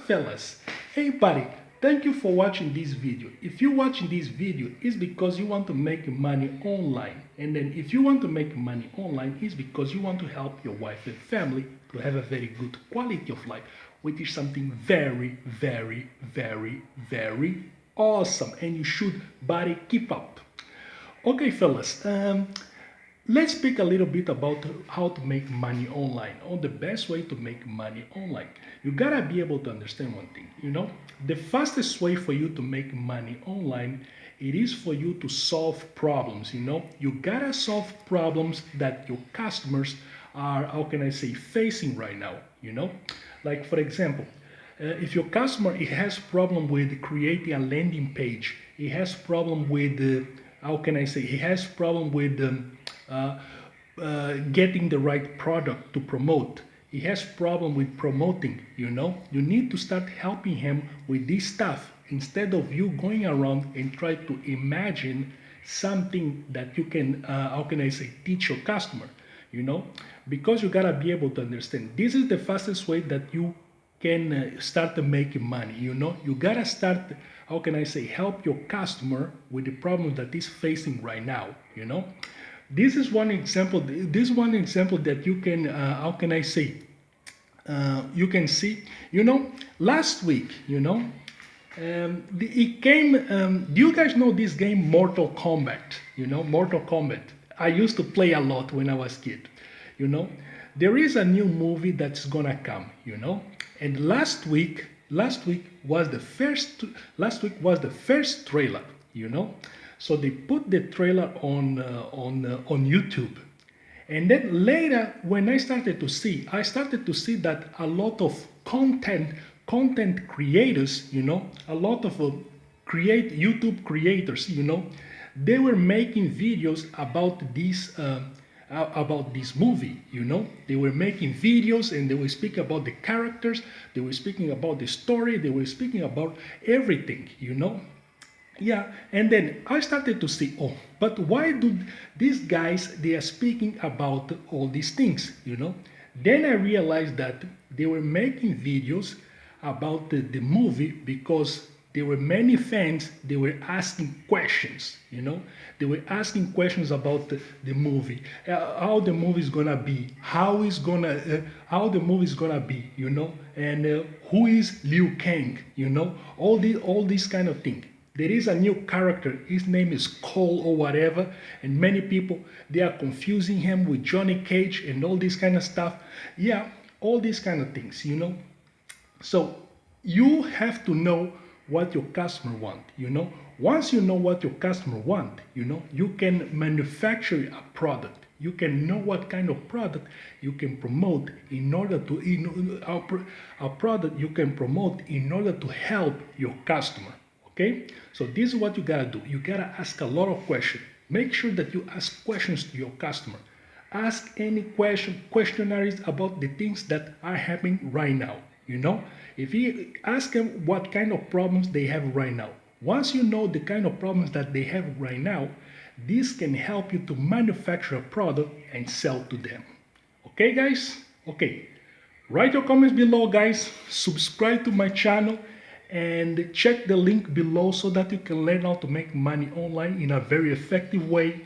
fellas? Hey buddy, thank you for watching this video. If you're watching this video, it's because you want to make money online. And then if you want to make money online, it's because you want to help your wife and family to have a very good quality of life, which is something very, very, very, very awesome. And you should, buddy, keep up. Okay, fellas, let's speak a little bit about how to make money online, or the best way to make money online. You gotta be able to understand one thing, the fastest way for you to make money online, it is for you to solve problems, You gotta solve problems that your customers are, how can I say, facing right now, Like for example, if your customer it has problem with creating a landing page, he has problem with, how can I say, he has problem with getting the right product to promote. He has problem with promoting, You need to start helping him with this stuff instead of you going around and try to imagine something that you can, how can I say, teach your customer, Because you gotta be able to understand. This is the fastest way that you can start making money, You gotta start, how can I say, help your customer with the problem that is facing right now, This is one example. This one example that you can, how can I say, you can see. Last week, it came. Do you guys know this game, Mortal Kombat? Mortal Kombat. I used to play a lot when I was a kid. There is a new movie that's gonna come. And last week was the first. Last week was the first trailer. So they put the trailer on YouTube, and then later when I started to see that a lot of content creators, a lot of YouTube creators, they were making videos about this movie, They were making videos and they were speaking about the characters, they were speaking about the story, they were speaking about everything, Yeah, and then I started to see, but why do these guys, they are speaking about all these things, Then I realized that they were making videos about the movie because there were many fans, they were asking questions, They were asking questions about the movie, how the movie is gonna be, how the movie is gonna be, And who is Liu Kang, all these kind of things. There is a new character, his name is Cole or whatever, and many people, they are confusing him with Johnny Cage and all this kind of stuff. Yeah, all these kind of things, So you have to know what your customer want, Once you know what your customer want, you can manufacture a product. You can know what kind of product you can promote in order to, a product you can promote in order to help your customer. Okay, so this is what you gotta do. You gotta ask a lot of questions. Make sure that you ask questions to your customer. Ask any questionnaires about the things that are happening right now. If you ask them what kind of problems they have right now. Once you know the kind of problems that they have right now, this can help you to manufacture a product and sell to them. Okay, guys? Okay. Write your comments below, guys. Subscribe to my channel. And check the link below so that you can learn how to make money online in a very effective way.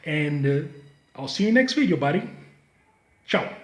And I'll see you next video, buddy. Ciao.